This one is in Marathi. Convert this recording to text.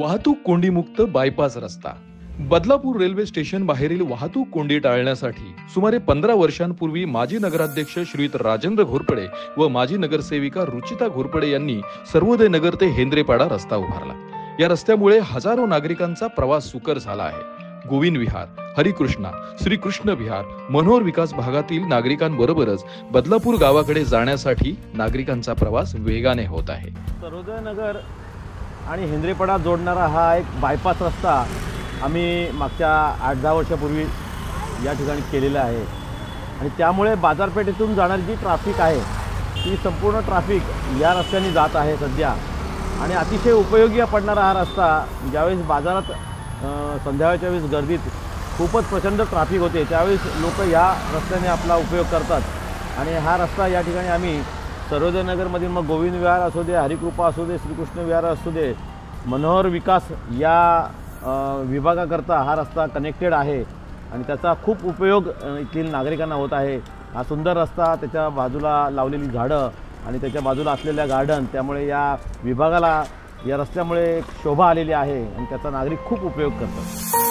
वाहतूक कोंडीमुक्त बायपास रस्ता. बदलापूर रेल्वे स्टेशन बाहेरील वाहतूक कोंडी टाळण्यासाठी सुमारे 15 वर्षांपूर्वी माजी नगराध्यक्ष श्रीयुत राजेंद्र घोरपडे व माजी नगरसेविका रुचिता घोरपडे यांनी सर्वोदय नगर ते हेंद्रेपाडा रस्ता उभारला. या रस्त्यामुळे हजारो नागरिकांचा प्रवास सुकर झाला आहे. गोविंद विहार, हरिकृष्णा, श्रीकृष्ण विहार, मनोहर विकास भागातील नागरिकांबरोबरच बदलापूर गावाकडे जाण्यासाठी नागरिकांचा प्रवास वेगाने होत आहे. सर्वोदय नगर आणि हेंद्रेपाडा जोडणारा हा एक बायपास रस्ता आम्ही मागच्या 8-10 वर्षापूर्वी या ठिकाणी केलेला आहे आणि त्यामुळे बाजारपेठेतून जाणारी जी ट्रॅफिक आहे ती संपूर्ण ट्रॅफिक या रस्त्याने जात आहे सध्या. आणि अतिशय उपयोगी पडणारा हा रस्ता ज्यावेळेस बाजारात संध्याकाळच्या वेळेस गर्दीत खूपच प्रचंड ट्रॅफिक होते त्यावेळेस लोक या रस्त्याने आपला उपयोग करतात. आणि हा रस्ता या ठिकाणी आम्ही सर्वोदय नगरमधील मग गोविंद विहार असू दे, हरिकृपा असू दे, श्रीकृष्ण विहार असू दे, मनोहर विकास या विभागाकरता हा रस्ता कनेक्टेड आहे आणि त्याचा खूप उपयोग इथील नागरिकांना होत आहे. हा सुंदर रस्ता, त्याच्या बाजूला लावलेली झाडं आणि त्याच्या बाजूला असलेल्या गार्डन, त्यामुळे या विभागाला या रस्त्यामुळे एक शोभा आलेली आहे आणि त्याचा नागरिक खूप उपयोग करतात.